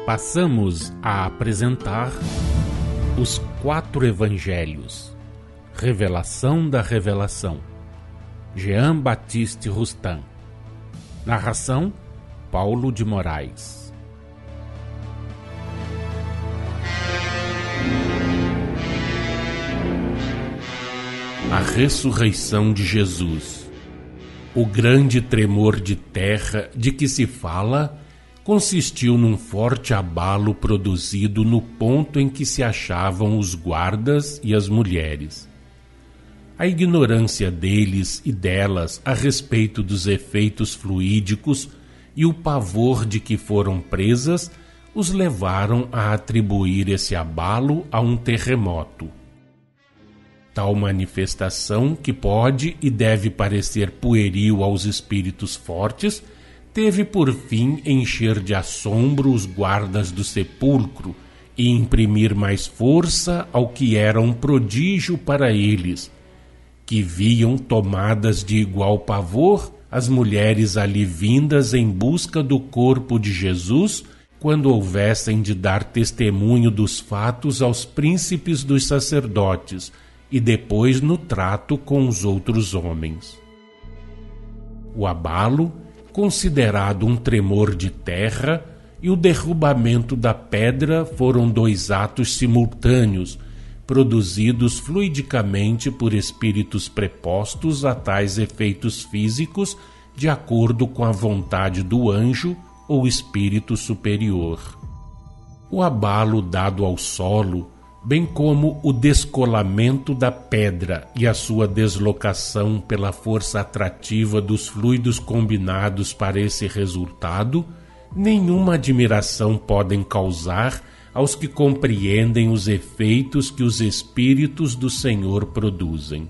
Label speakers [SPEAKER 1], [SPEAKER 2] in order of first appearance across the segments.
[SPEAKER 1] Passamos a apresentar os 4 Evangelhos, Revelação da Revelação, Jean Baptiste Rustin. Narração, Paulo de Moraes. A ressurreição de Jesus. O grande tremor de terra de que se fala consistiu num forte abalo produzido no ponto em que se achavam os guardas e as mulheres. A ignorância deles e delas a respeito dos efeitos fluídicos e o pavor de que foram presas os levaram a atribuir esse abalo a um terremoto. Tal manifestação, que pode e deve parecer pueril aos espíritos fortes, teve por fim encher de assombro os guardas do sepulcro e imprimir mais força ao que era um prodígio para eles, que viam tomadas de igual pavor as mulheres ali vindas em busca do corpo de Jesus, quando houvessem de dar testemunho dos fatos aos príncipes dos sacerdotes e depois no trato com os outros homens. O abalo, considerado um tremor de terra, e o derrubamento da pedra foram 2 atos simultâneos, produzidos fluidicamente por espíritos prepostos a tais efeitos físicos de acordo com a vontade do anjo ou espírito superior. O abalo dado ao solo, bem como o descolamento da pedra e a sua deslocação pela força atrativa dos fluidos combinados para esse resultado, nenhuma admiração podem causar aos que compreendem os efeitos que os Espíritos do Senhor produzem.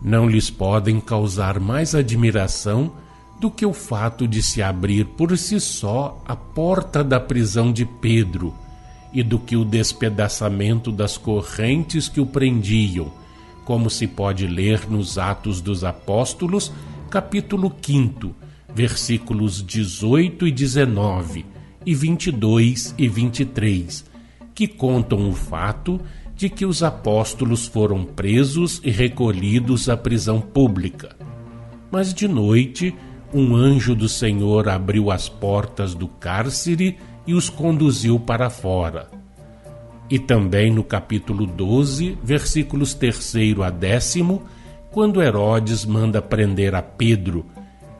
[SPEAKER 1] Não lhes podem causar mais admiração do que o fato de se abrir por si só a porta da prisão de Pedro, e do que o despedaçamento das correntes que o prendiam, como se pode ler nos Atos dos Apóstolos, capítulo 5, versículos 18 e 19, e 22 e 23, que contam o fato de que os apóstolos foram presos e recolhidos à prisão pública. Mas de noite, um anjo do Senhor abriu as portas do cárcere e os conduziu para fora. E também no capítulo 12, versículos 3º a 10º, quando Herodes manda prender a Pedro,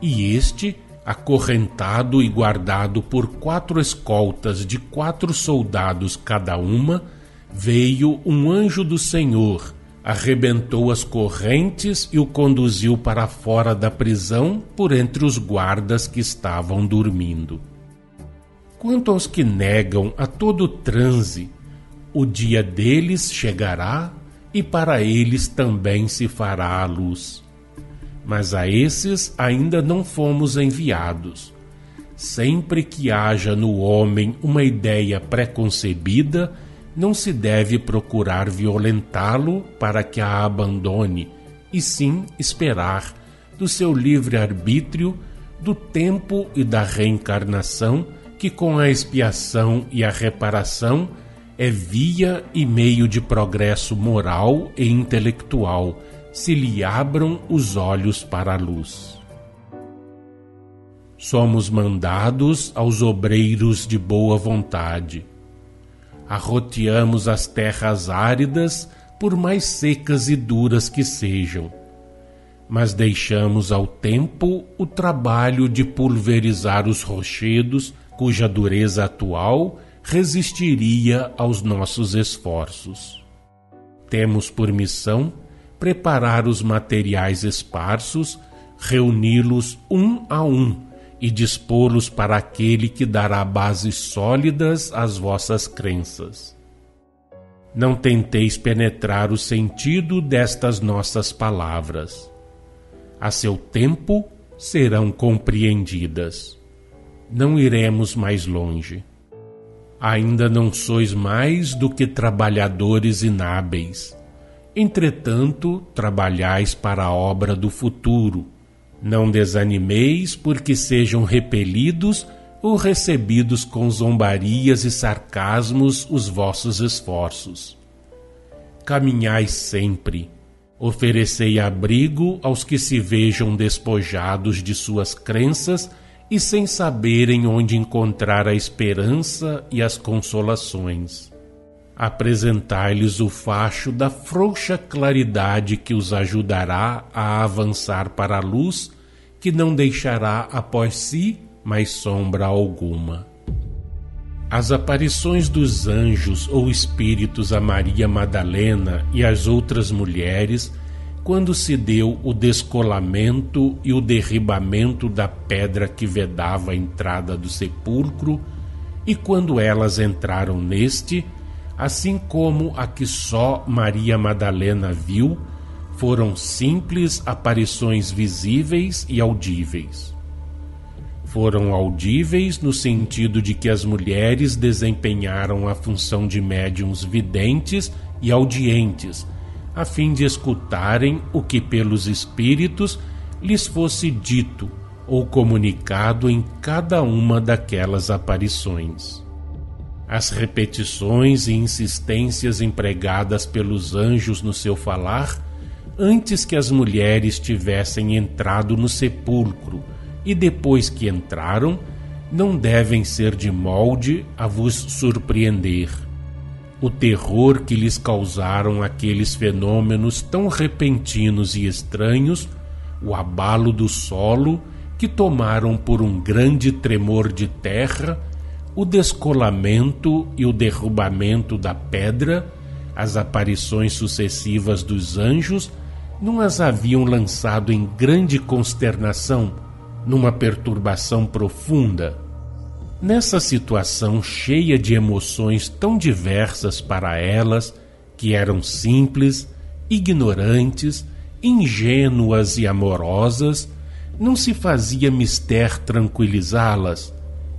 [SPEAKER 1] e este, acorrentado e guardado por 4 escoltas de 4 soldados cada uma, veio um anjo do Senhor, arrebentou as correntes e o conduziu para fora da prisão por entre os guardas que estavam dormindo. Quanto aos que negam a todo transe, o dia deles chegará e para eles também se fará a luz. Mas a esses ainda não fomos enviados. Sempre que haja no homem uma ideia preconcebida, não se deve procurar violentá-lo para que a abandone, e sim esperar, do seu livre-arbítrio, do tempo e da reencarnação, que com a expiação e a reparação é via e meio de progresso moral e intelectual, se lhe abram os olhos para a luz. Somos mandados aos obreiros de boa vontade. Arroteamos as terras áridas, por mais secas e duras que sejam, mas deixamos ao tempo o trabalho de pulverizar os rochedos, cuja dureza atual resistiria aos nossos esforços. Temos por missão preparar os materiais esparsos, reuni-los um a um e dispô-los para aquele que dará bases sólidas às vossas crenças. Não tenteis penetrar o sentido destas nossas palavras. A seu tempo serão compreendidas. Não iremos mais longe. Ainda não sois mais do que trabalhadores inábeis. Entretanto, trabalhais para a obra do futuro. Não desanimeis porque sejam repelidos ou recebidos com zombarias e sarcasmos os vossos esforços. Caminhai sempre, oferecei abrigo aos que se vejam despojados de suas crenças e sem saberem onde encontrar a esperança e as consolações. Apresentai-lhes o facho da frouxa claridade que os ajudará a avançar para a luz, que não deixará após si mais sombra alguma. As aparições dos anjos ou espíritos a Maria Madalena e às outras mulheres, quando se deu o descolamento e o derribamento da pedra que vedava a entrada do sepulcro, e quando elas entraram neste, assim como a que só Maria Madalena viu, foram simples aparições visíveis e audíveis. Foram audíveis no sentido de que as mulheres desempenharam a função de médiuns videntes e audientes, a fim de escutarem o que pelos espíritos lhes fosse dito ou comunicado em cada uma daquelas aparições. As repetições e insistências empregadas pelos anjos no seu falar, antes que as mulheres tivessem entrado no sepulcro e depois que entraram, não devem ser de molde a vos surpreender. O terror que lhes causaram aqueles fenômenos tão repentinos e estranhos, o abalo do solo que tomaram por um grande tremor de terra, o descolamento e o derrubamento da pedra, as aparições sucessivas dos anjos, não as haviam lançado em grande consternação, numa perturbação profunda. Nessa situação cheia de emoções tão diversas para elas, que eram simples, ignorantes, ingênuas e amorosas, não se fazia mister tranquilizá-las,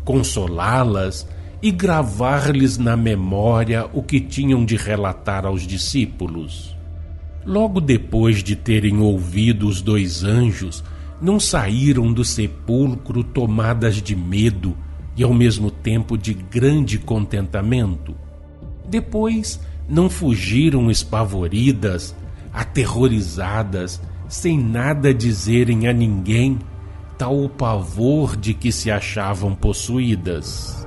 [SPEAKER 1] consolá-las e gravar-lhes na memória o que tinham de relatar aos discípulos. Logo depois de terem ouvido os dois anjos, não saíram do sepulcro tomadas de medo e ao mesmo tempo de grande contentamento. Depois não fugiram espavoridas, aterrorizadas, sem nada dizerem a ninguém, tal o pavor de que se achavam possuídas.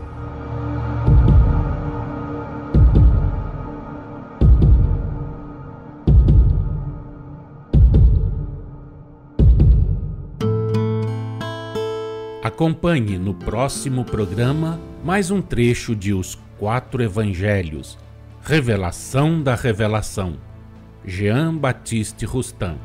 [SPEAKER 1] Acompanhe no próximo programa mais um trecho de Os Quatro Evangelhos, Revelação da Revelação, Jean Baptiste Rustin.